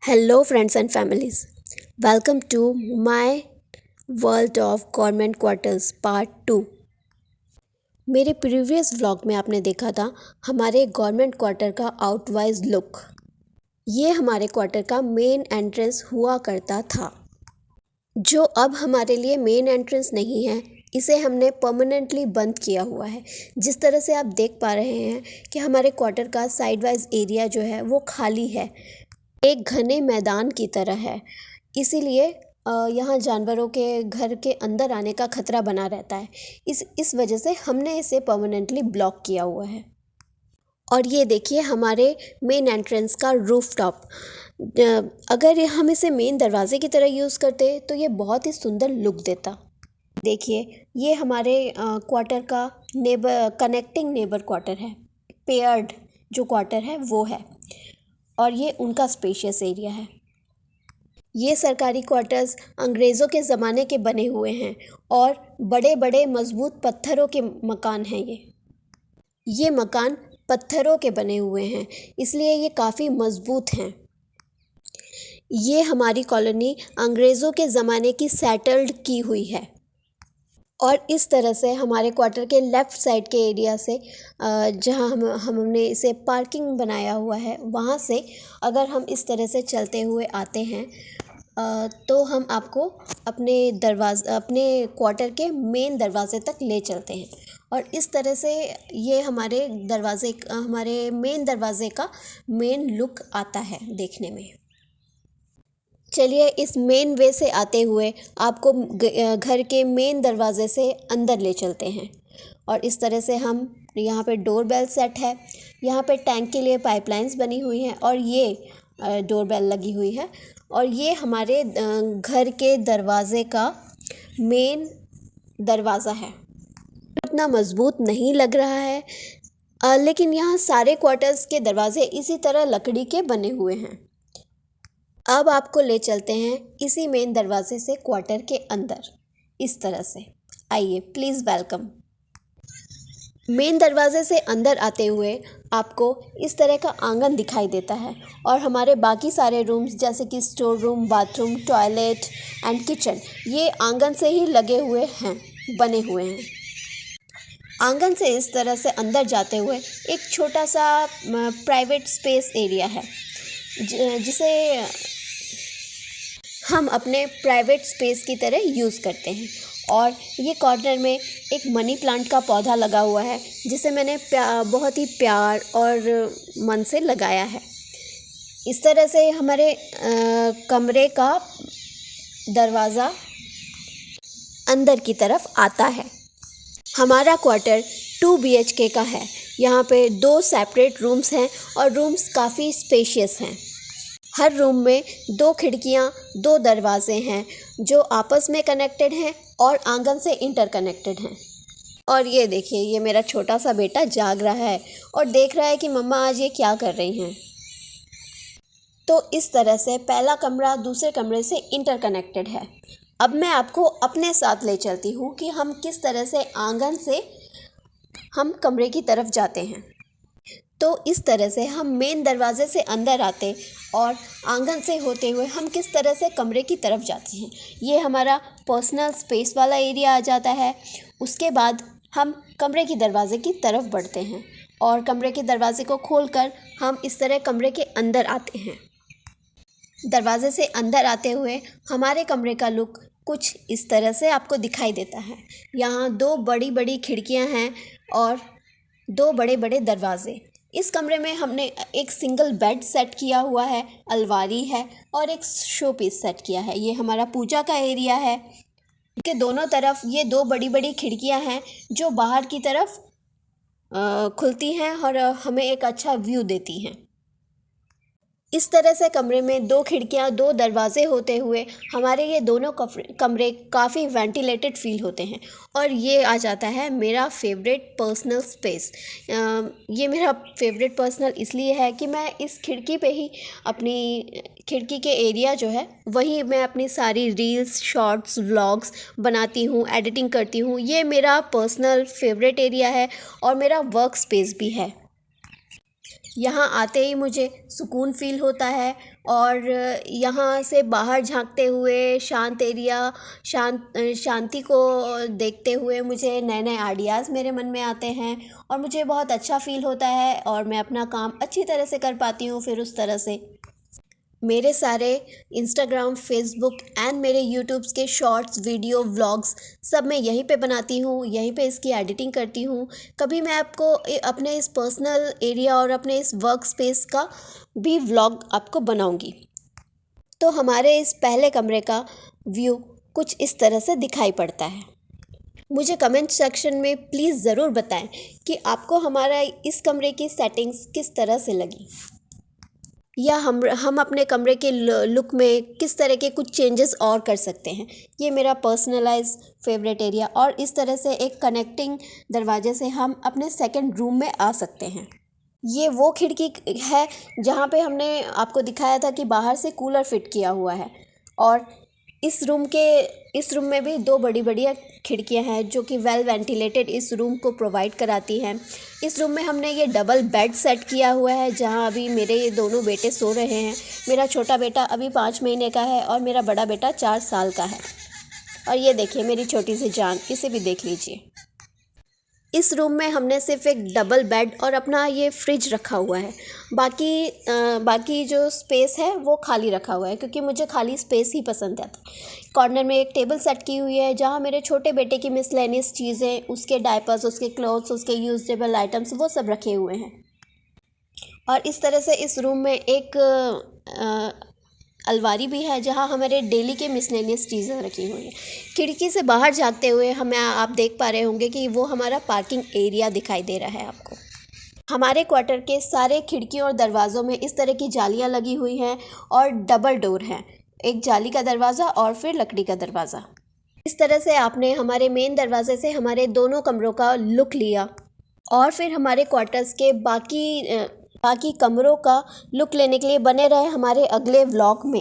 Hello, friends and families. Welcome to my World of Government Quarters Part 2. मेरे previous vlog में आपने देखा था हमारे गवर्नमेंट क्वार्टर का आउटवाइज लुक। ये हमारे क्वार्टर का मेन एंट्रेंस हुआ करता था, जो अब हमारे लिए मेन एंट्रेंस नहीं है। इसे हमने परमानेंटली बंद किया हुआ है। जिस तरह से आप देख पा रहे हैं कि हमारे क्वार्टर का साइड वाइज एरिया जो है वो खाली है, एक घने मैदान की तरह है। इसीलिए यहाँ जानवरों के घर के अंदर आने का खतरा बना रहता है। इस वजह से हमने इसे परमानेंटली ब्लॉक किया हुआ है। और ये देखिए हमारे मेन एंट्रेंस का रूफ टॉप। अगर हम इसे मेन दरवाजे की तरह यूज़ करते तो ये बहुत ही सुंदर लुक देता। देखिए ये हमारे क्वार्टर का कनेक्टिंग नेबर क्वार्टर है। पेयर्ड जो क्वार्टर है वो है, और ये उनका स्पेशियस एरिया है। ये सरकारी क्वार्टर्स अंग्रेज़ों के ज़माने के बने हुए हैं और बड़े बड़े मज़बूत पत्थरों के मकान हैं। ये मकान पत्थरों के बने हुए हैं, इसलिए ये काफ़ी मज़बूत हैं। ये हमारी कॉलोनी अंग्रेज़ों के ज़माने की सेटल्ड की हुई है। और इस तरह से हमारे क्वार्टर के लेफ़्ट साइड के एरिया से जहाँ हमने इसे पार्किंग बनाया हुआ है, वहाँ से अगर हम इस तरह से चलते हुए आते हैं तो हम आपको अपने क्वार्टर के मेन दरवाज़े तक ले चलते हैं। और इस तरह से ये हमारे मेन दरवाज़े का मेन लुक आता है देखने में। चलिए इस मेन वे से आते हुए आपको घर के मेन दरवाज़े से अंदर ले चलते हैं। और इस तरह से हम यहाँ पे डोर बेल सेट है, यहाँ पे टैंक के लिए पाइपलाइंस बनी हुई हैं, और ये डोर बेल लगी हुई है। और ये हमारे घर के दरवाज़े का मेन दरवाज़ा है। उतना मज़बूत नहीं लग रहा है, लेकिन यहाँ सारे क्वार्टर्स के दरवाजे इसी तरह लकड़ी के बने हुए हैं। अब आपको ले चलते हैं इसी मेन दरवाजे से क्वार्टर के अंदर। इस तरह से आइए, प्लीज़ वेलकम। मेन दरवाजे से अंदर आते हुए आपको इस तरह का आंगन दिखाई देता है, और हमारे बाकी सारे रूम्स जैसे कि store room, bathroom, toilet and kitchen ये आंगन से ही लगे हुए हैं, बने हुए हैं। आंगन से इस तरह से अंदर जाते हुए एक छोटा सा प्राइवेट स्पेस एरिया है, जिसे हम अपने प्राइवेट स्पेस की तरह यूज़ करते हैं। और ये कॉर्नर में एक मनी प्लांट का पौधा लगा हुआ है, जिसे मैंने बहुत ही प्यार और मन से लगाया है। इस तरह से हमारे कमरे का दरवाज़ा अंदर की तरफ आता है। हमारा क्वार्टर 2 BHK का है। यहाँ पे 2 सेपरेट रूम्स हैं, और रूम्स काफ़ी स्पेशियस हैं। हर रूम में 2 खिड़कियाँ, 2 दरवाजे हैं, जो आपस में कनेक्टेड हैं और आंगन से इंटरकनेक्टेड हैं। और ये देखिए, ये मेरा छोटा सा बेटा जाग रहा है और देख रहा है कि मम्मा आज ये क्या कर रही हैं। तो इस तरह से पहला कमरा दूसरे कमरे से इंटरकनेक्टेड है। अब मैं आपको अपने साथ ले चलती हूँ कि हम किस तरह से आंगन से हम कमरे की तरफ जाते हैं। तो इस तरह से हम मेन दरवाजे से अंदर आते और आंगन से होते हुए हम किस तरह से कमरे की तरफ जाते हैं। ये हमारा पर्सनल स्पेस वाला एरिया आ जाता है। उसके बाद हम कमरे की दरवाजे की तरफ बढ़ते हैं, और कमरे के दरवाजे को खोलकर हम इस तरह कमरे के अंदर आते हैं। दरवाजे से अंदर आते हुए हमारे कमरे का लुक कुछ इस तरह से आपको दिखाई देता है। यहाँ 2 बड़ी बड़ी खिड़कियाँ हैं और 2 बड़े बड़े दरवाजे। इस कमरे में हमने एक सिंगल बेड सेट किया हुआ है, अलमारी है, और एक शो पीस सेट किया है। ये हमारा पूजा का एरिया है। इसके दोनों तरफ ये 2 बड़ी बड़ी खिड़कियां हैं, जो बाहर की तरफ खुलती हैं और हमें एक अच्छा व्यू देती हैं। इस तरह से कमरे में 2 खिड़कियां, 2 दरवाजे होते हुए हमारे ये दोनों कमरे काफ़ी वेंटिलेटेड फील होते हैं। और ये आ जाता है मेरा फेवरेट पर्सनल स्पेस। ये मेरा फेवरेट पर्सनल इसलिए है कि मैं इस खिड़की पे ही अपनी खिड़की के एरिया जो है वहीं मैं अपनी सारी रील्स, शॉर्ट्स, व्लॉग्स बनाती हूँ, एडिटिंग करती हूँ। ये मेरा पर्सनल फेवरेट एरिया है और मेरा वर्क स्पेस भी है। यहाँ आते ही मुझे सुकून फ़ील होता है और यहाँ से बाहर झांकते हुए शांत एरिया, शांति को देखते हुए मुझे नए नए आइडियाज़ मेरे मन में आते हैं और मुझे बहुत अच्छा फ़ील होता है और मैं अपना काम अच्छी तरह से कर पाती हूँ। फिर उस तरह से मेरे सारे इंस्टाग्राम, फेसबुक एंड मेरे यूट्यूब्स के शॉर्ट्स, वीडियो, व्लॉग्स सब मैं यहीं पे बनाती हूँ, यहीं पे इसकी एडिटिंग करती हूँ। कभी मैं आपको अपने इस पर्सनल एरिया और अपने इस वर्क स्पेस का भी व्लॉग आपको बनाऊँगी। तो हमारे इस पहले कमरे का व्यू कुछ इस तरह से दिखाई पड़ता है। मुझे कमेंट सेक्शन में प्लीज़ ज़रूर बताएं कि आपको हमारा इस कमरे की सेटिंग्स किस तरह से लगी, या हम अपने कमरे के लुक में किस तरह के कुछ चेंजेस और कर सकते हैं। ये मेरा पर्सनलाइज फेवरेट एरिया, और इस तरह से एक कनेक्टिंग दरवाजे से हम अपने सेकंड रूम में आ सकते हैं। ये वो खिड़की है जहाँ पे हमने आपको दिखाया था कि बाहर से कूलर फिट किया हुआ है, और इस रूम में भी दो बड़ी बढ़िया खिड़कियां हैं जो कि वेल वेंटिलेटेड इस रूम को प्रोवाइड कराती हैं। इस रूम में हमने ये डबल बेड सेट किया हुआ है जहां अभी मेरे ये दोनों बेटे सो रहे हैं। मेरा छोटा बेटा अभी 5 महीने का है और मेरा बड़ा बेटा 4 साल का है। और ये देखिए मेरी छोटी सी जान, इसे भी देख लीजिए। इस रूम में हमने सिर्फ एक डबल बेड और अपना ये फ्रिज रखा हुआ है। बाकी जो स्पेस है वो खाली रखा हुआ है, क्योंकि मुझे खाली स्पेस ही पसंद आता है। कॉर्नर में एक टेबल सेट की हुई है जहाँ मेरे छोटे बेटे की मिसलेनियस चीज़ें, उसके डायपर्स, उसके क्लोथ्स, उसके यूजेबल आइटम्स वो सब रखे हुए हैं। और इस तरह से इस रूम में एक अलमारी भी है जहाँ हमारे डेली के मिसलेनियस चीज़ें रखी हुई हैं। खिड़की से बाहर झांकते हुए आप देख पा रहे होंगे कि वो हमारा पार्किंग एरिया दिखाई दे रहा है आपको। हमारे क्वार्टर के सारे खिड़कियों और दरवाज़ों में इस तरह की जालियाँ लगी हुई हैं और डबल डोर हैं, एक जाली का दरवाज़ा और फिर लकड़ी का दरवाज़ा। इस तरह से आपने हमारे मेन दरवाजे से हमारे दोनों कमरों का लुक लिया, और फिर हमारे क्वार्टर्स के बाकी कमरों का लुक लेने के लिए बने रहे हमारे अगले व्लॉग में।